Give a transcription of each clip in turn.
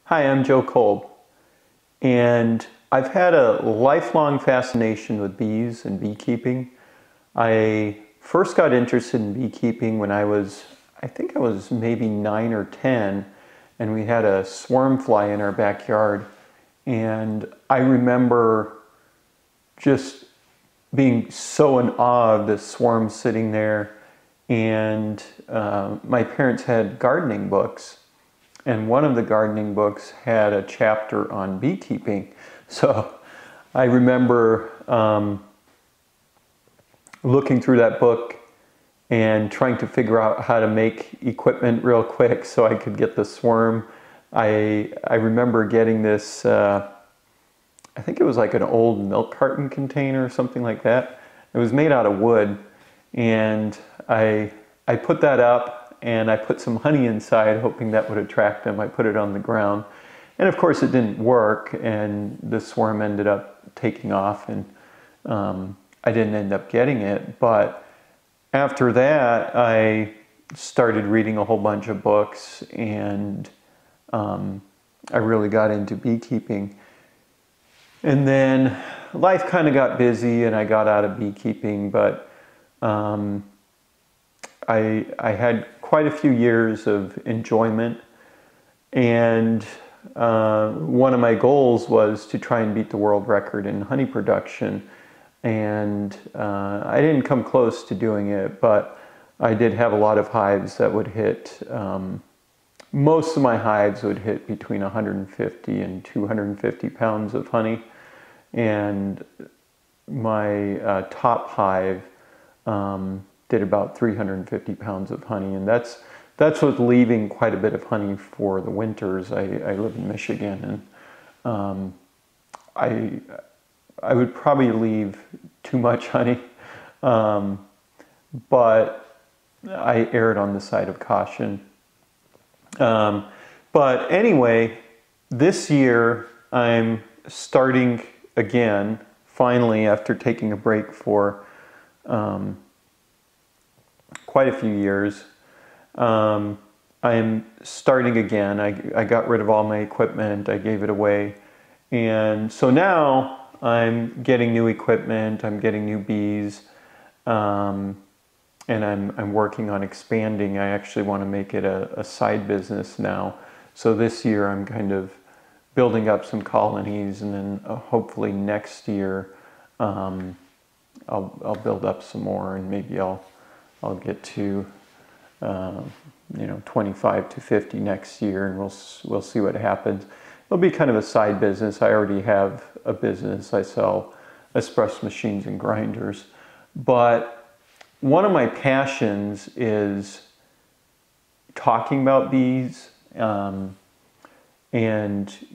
Hi, I'm Joe Kolb, and I've had a lifelong fascination with bees and beekeeping. I first got interested in beekeeping when I think I was maybe 9 or 10, and we had a swarm fly in our backyard. And I remember just being so in awe of the swarm sitting there. And my parents had gardening books. And one of the gardening books had a chapter on beekeeping. So I remember looking through that book and trying to figure out how to make equipment real quick so I could get the swarm. I remember getting this, I think it was like an old milk carton container or something like that. It was made out of wood, and I put that up and I put some honey inside hoping that would attract them. I put it on the ground, and of course it didn't work, and the swarm ended up taking off, and I didn't end up getting it. But after that I started reading a whole bunch of books, and I really got into beekeeping. And then life kind of got busy and I got out of beekeeping, but I had quite a few years of enjoyment, and one of my goals was to try and beat the world record in honey production. And I didn't come close to doing it, but I did have a lot of hives that would hit, most of my hives would hit between 150 and 250 pounds of honey. And my top hive did about 350 pounds of honey, and that's with leaving quite a bit of honey for the winters. I live in Michigan, and I would probably leave too much honey, but I erred on the side of caution. But anyway, this year I'm starting again, finally, after taking a break for quite a few years. I'm starting again. I got rid of all my equipment, I gave it away. And so now I'm getting new equipment, I'm getting new bees, and I'm working on expanding. I actually want to make it a side business now. So this year I'm kind of building up some colonies, and then hopefully next year I'll build up some more, and maybe I'll get to 25 to 50 next year, and we'll see what happens. It'll be kind of a side business. I already have a business. I sell espresso machines and grinders, but one of my passions is talking about bees, and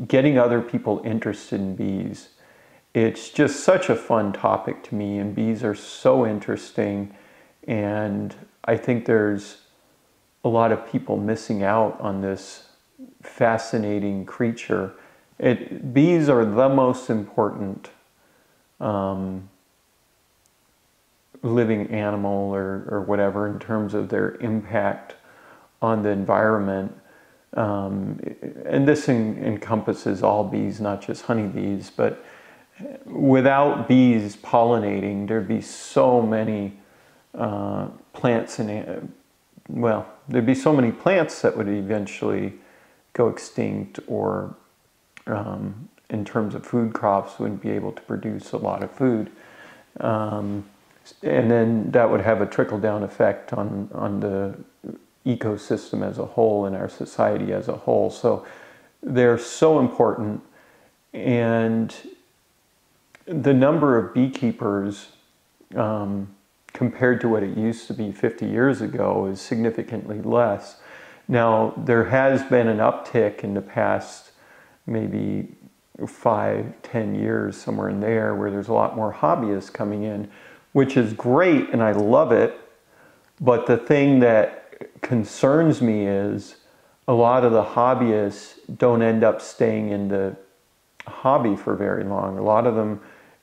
getting other people interested in bees. It's just such a fun topic to me, and bees are so interesting, and I think there's a lot of people missing out on this fascinating creature. Bees are the most important living animal or whatever in terms of their impact on the environment. And this encompasses all bees, not just honeybees, but without bees pollinating, there'd be so many plants there'd be so many plants that would eventually go extinct, or in terms of food crops, wouldn't be able to produce a lot of food. And then that would have a trickle-down effect on the ecosystem as a whole and our society as a whole. So they're so important, and the number of beekeepers compared to what it used to be 50 years ago is significantly less. Now, there has been an uptick in the past maybe 5-10 years, somewhere in there, where there's a lot more hobbyists coming in, which is great, and I love it. But the thing that concerns me is a lot of the hobbyists don't end up staying in the hobby for very long. A lot of them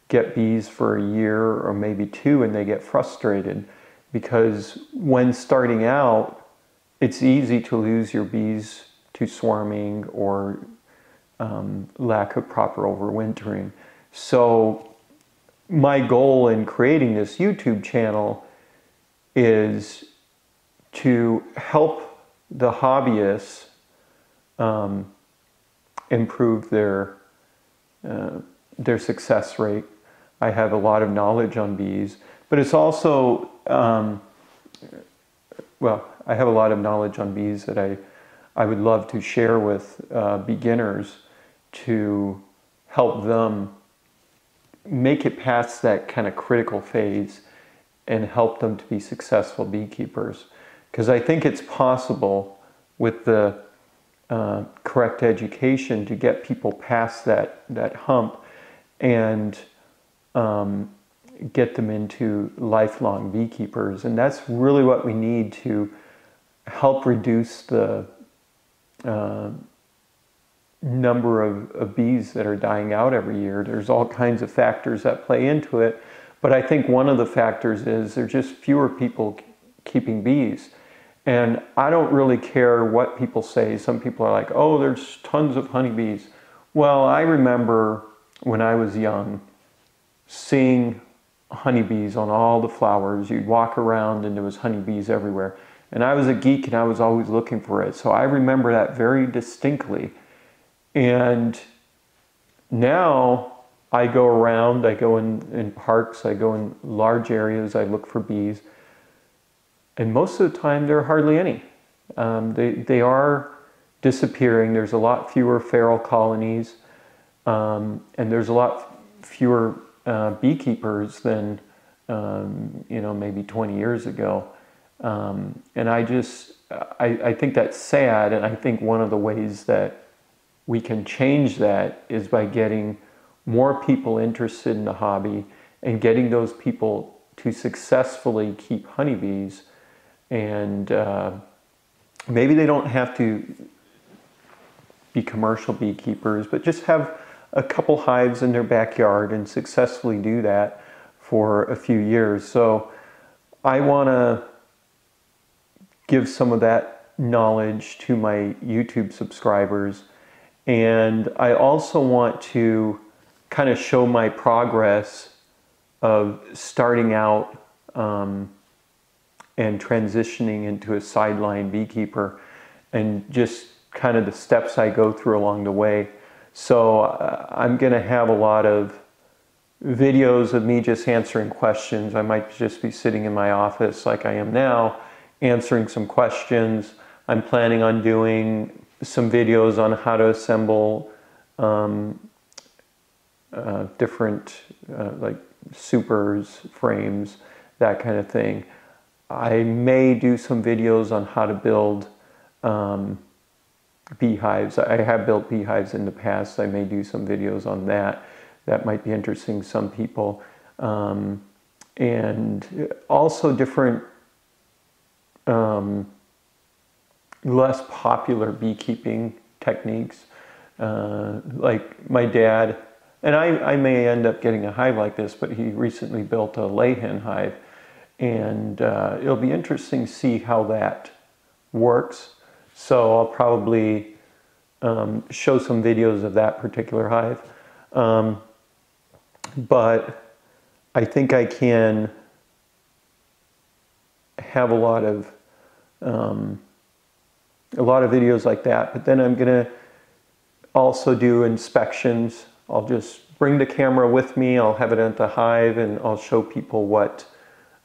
get bees for a year or maybe 2, and they get frustrated, because when starting out, it's easy to lose your bees to swarming, or lack of proper overwintering. So my goal in creating this YouTube channel is to help the hobbyists improve their success rate. I have a lot of knowledge on bees, but it's also, well, I have a lot of knowledge on bees that I would love to share with beginners to help them make it past that kind of critical phase and help them to be successful beekeepers. Because I think it's possible with the correct education to get people past that hump and get them into lifelong beekeepers. And that's really what we need to help reduce the number of bees that are dying out every year. There's all kinds of factors that play into it, but I think one of the factors is there's just fewer people keeping bees. And I don't really care what people say. Some people are like, oh, there's tons of honeybees. Well, I remember when I was young seeing honeybees on all the flowers. You'd walk around and there was honeybees everywhere. And I was a geek and I was always looking for it. So I remember that very distinctly. And now I go around, I go in parks, I go in large areas, I look for bees. And most of the time there are hardly any. They are disappearing. There's a lot fewer feral colonies. And there's a lot fewer beekeepers than, maybe 20 years ago. And I think that's sad. And I think one of the ways that we can change that is by getting more people interested in the hobby and getting those people to successfully keep honeybees. And maybe they don't have to be commercial beekeepers, but just have a couple hives in their backyard and successfully do that for a few years. So I want to give some of that knowledge to my YouTube subscribers. And I also want to kind of show my progress of starting out and transitioning into a sideline beekeeper, and just kind of the steps I go through along the way. So I'm going to have a lot of videos of me just answering questions. I might just be sitting in my office like I am now, answering some questions. I'm planning on doing some videos on how to assemble different like supers, frames, that kind of thing. I may do some videos on how to build beehives. I have built beehives in the past. I may do some videos on that. That might be interesting to some people. And also different less popular beekeeping techniques. Like my dad, and I may end up getting a hive like this, but he recently built a layhen hive. And it'll be interesting to see how that works. So I'll probably show some videos of that particular hive. But I think I can have a lot of videos like that. But then I'm going to also do inspections. I'll just bring the camera with me. I'll have it at the hive, and I'll show people what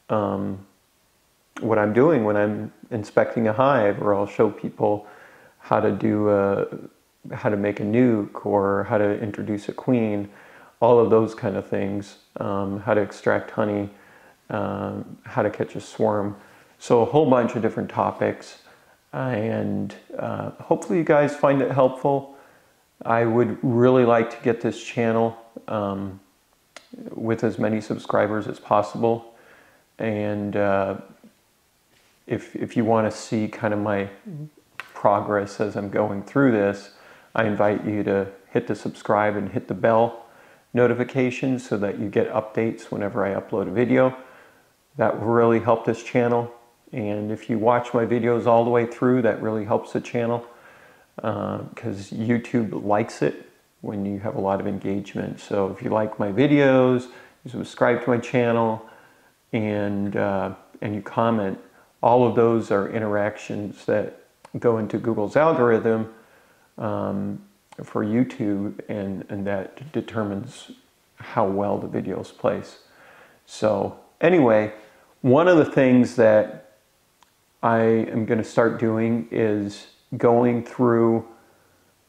I'm doing when I'm inspecting a hive, or I'll show people how to how to make a nuke, or how to introduce a queen, all of those kind of things, how to extract honey, how to catch a swarm. So a whole bunch of different topics, and hopefully you guys find it helpful. I would really like to get this channel with as many subscribers as possible. And if you want to see kind of my progress as I'm going through this, I invite you to hit the subscribe and hit the bell notification so that you get updates whenever I upload a video. That will really help this channel. And if you watch my videos all the way through, that really helps the channel. because YouTube likes it when you have a lot of engagement. So if you like my videos, you subscribe to my channel, and you comment, all of those are interactions that go into Google's algorithm for YouTube, and that determines how well the videos place. So anyway, one of the things that I am going to start doing is going through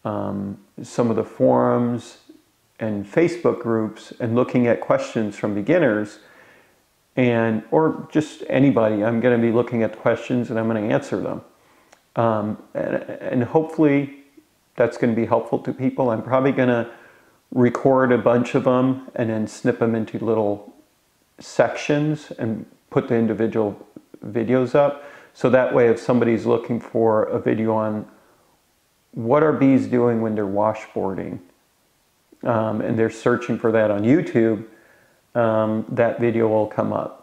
some of the forums and Facebook groups and looking at questions from beginners, or just anybody. I'm going to be looking at the questions and I'm going to answer them. And hopefully that's going to be helpful to people. I'm probably going to record a bunch of them and then snip them into little sections and put the individual videos up. So that way, if somebody's looking for a video on what are bees doing when they're washboarding, and they're searching for that on YouTube, that video will come up.